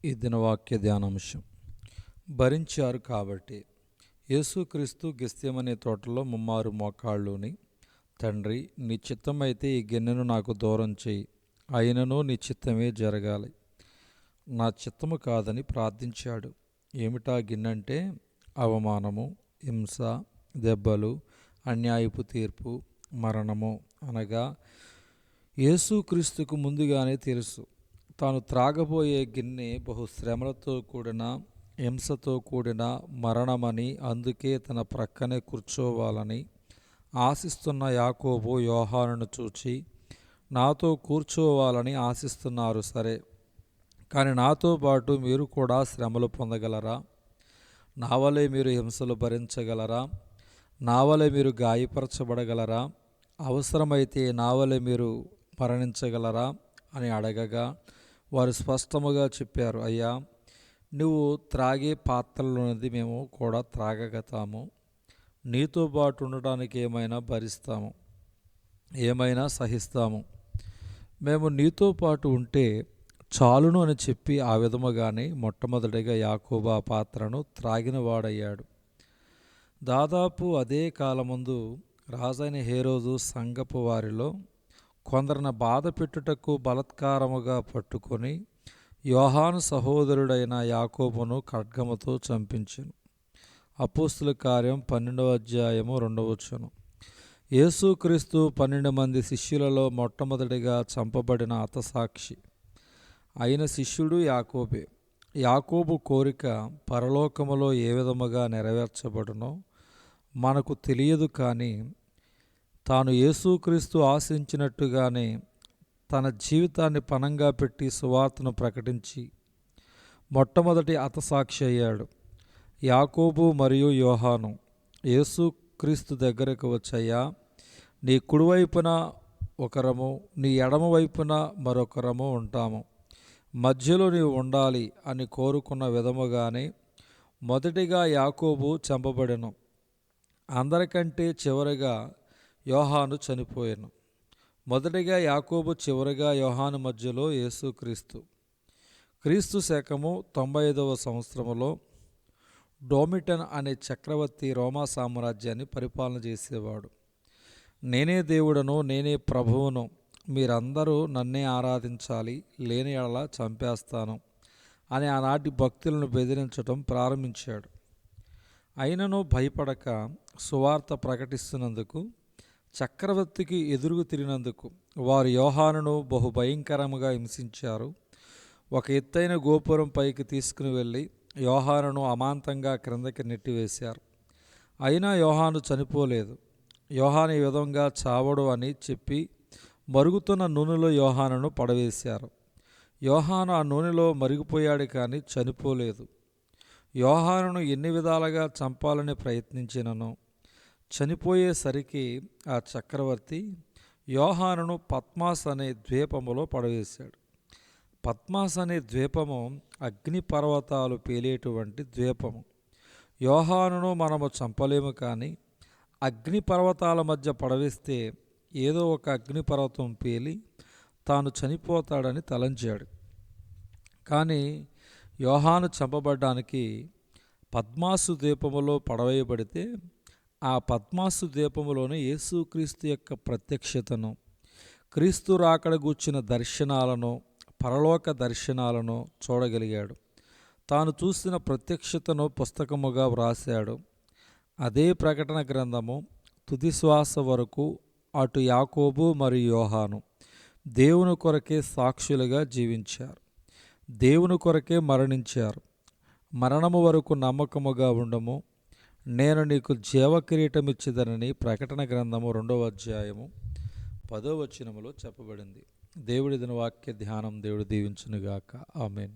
ఈ దినవాక్య ధ్యానాంశం. భరించారు కాబట్టి. యేసుక్రీస్తు గెత్సేమనే తోటలో ముమ్మారు మోకాళ్ళూని, తండ్రి, నీ చిత్తమైతే ఈ గిన్నెను నాకు దూరం చేయి, అయినను నీ చిత్తమే జరగాలి, నా చిత్తము కాదని ప్రార్థించాడు. ఏమిటా గిన్నెంటే అవమానము, హింస, దెబ్బలు, అన్యాయపు తీర్పు, మరణము. అనగా యేసుక్రీస్తుకు ముందుగానే తెలుసు, తాను త్రాగబోయే గిన్నె బహుశ్రమలతో కూడిన, హింసతో కూడిన మరణమని. అందుకే తన ప్రక్కనే కూర్చోవాలని ఆశిస్తున్న యాకోబు యోహానును చూచి నాతో కూర్చోవాలని ఆశిస్తున్నారు సరే, కానీ నాతో పాటు మీరు కూడా శ్రమలు పొందగలరా? నా వలె మీరు హింసలు భరించగలరా? నా వలె మీరు గాయపరచబడగలరా? అవసరమైతే నా వలె మీరు మరణించగలరా అని అడగగా వారు స్పష్టముగా చెప్పారు, అయ్యా, నువ్వు త్రాగే పాత్రలోనిది మేము కూడా త్రాగగతాము, నీతో పాటు ఉండడానికి ఏమైనా భరిస్తాము, ఏమైనా సహిస్తాము, మేము నీతో పాటు ఉంటే చాలును అని చెప్పి ఆ విధముగానే మొట్టమొదటిగా యాకోబు ఆ పాత్రను త్రాగినవాడయ్యాడు. దాదాపు అదే కాలమందు రాజైన హేరోదు సంఘపు వారిలో కొందరిని బాధ పెట్టుటకు బలత్కారముగా పట్టుకొని యోహాను సహోదరుడైన యాకోబును ఖడ్గముతో చంపించెను. అపోస్తుల కార్యం 12వ అధ్యాయము 2వ వచనం. యేసుక్రీస్తు 12 మంది శిష్యులలో మొట్టమొదటిగా చంపబడిన హతసాక్షి అయిన శిష్యుడు యాకోబే. యాకోబు కోరిక పరలోకములో ఏ విధముగా నెరవేర్చబడునో మనకు తెలియదు, కానీ తాను యేసుక్రీస్తు ఆశించినట్టుగానే తన జీవితాన్ని పణంగా పెట్టి సువార్తను ప్రకటించి మొట్టమొదటి హతసాక్షి అయ్యాడు. యాకోబు మరియు యోహాను యేసుక్రీస్తు దగ్గరకు వచ్చయ్యా, నీ కుడివైపున ఒకరము, నీ ఎడమ వైపున మరొకరము ఉంటాము, మధ్యలో నీవు ఉండాలి అని కోరుకున్న విధముగానే మొదటిగా యాకోబు చంపబడెను. అందరికంటే చివరిగా యోహాను చనిపోయాను. మొదటిగా యాకోబు, చివరిగా యోహాను, మధ్యలో యేసుక్రీస్తు. క్రీస్తు శకము 95వ సంవత్సరంలో డోమిటన్ అనే చక్రవర్తి రోమా సామ్రాజ్యాన్ని పరిపాలన చేసేవాడు. నేనే దేవుడను, నేనే ప్రభువును, మీరందరూ నన్నే ఆరాధించాలి, లేని యెడల చంపేస్తాను అని ఆనాటి భక్తులను బెదిరించడం ప్రారంభించాడు. అయినను భయపడక సువార్త ప్రకటిస్తున్నందుకు, చక్రవర్తికి ఎదురుగు తిరిగినందుకు వారు యోహానును బహుభయంకరంగా హింసించారు. ఒక ఎత్తైన గోపురం పైకి తీసుకుని వెళ్ళి యోహానును అమాంతంగా క్రిందకి నెట్టివేశారు. అయినా యోహాను చనిపోలేదు. యోహాను ఈ విధంగా చావడు అని చెప్పి మరుగుతున్న నూనెలో యోహానును పడవేశారు. యోహాను ఆ నూనెలో మరిగిపోయాడు, కానీ చనిపోలేదు. యోహానును ఎన్ని విధాలుగా చంపాలని ప్రయత్నించినను చనిపోయేసరికి ఆ చక్రవర్తి యోహానును పద్మాస్ అనే ద్వీపములో పడవేశాడు. పద్మాస్ అనే ద్వీపము అగ్నిపర్వతాలు పేలేటువంటి ద్వీపము. యోహానును మనము చంపలేము, కానీ అగ్నిపర్వతాల మధ్య పడవేస్తే ఏదో ఒక అగ్నిపర్వతం పేలి తాను చనిపోతాడని తలంచాడు. కానీ యోహాను చంపబడ్డానికి పద్మాసు ద్వీపములో పడవేయబడితే ఆ పద్మాసు ద్వీపములోని యేసుక్రీస్తు యొక్క ప్రత్యక్షతను, క్రీస్తు రాకడ గూర్చిన దర్శనాలను, పరలోక దర్శనాలను చూడగలిగాడు. తాను చూసిన ప్రత్యక్షతను పుస్తకముగా వ్రాశాడు. అదే ప్రకటన గ్రంథము తుది శ్వాస వరకు అటు యాకోబు మరియు యోహాను దేవుని కొరకే సాక్షులుగా జీవించారు, దేవుని కొరకే మరణించారు. మరణము వరకు నమ్మకముగా ఉండము, నేను నీకు జీవకిరీటమిచ్చిదనని ప్రకటన గ్రంథము 2వ అధ్యాయము 10వ వచనములో చెప్పబడింది. దేవుడి దిన వాక్య ధ్యానం దేవుడు దీవించునుగాక. ఆమేన్.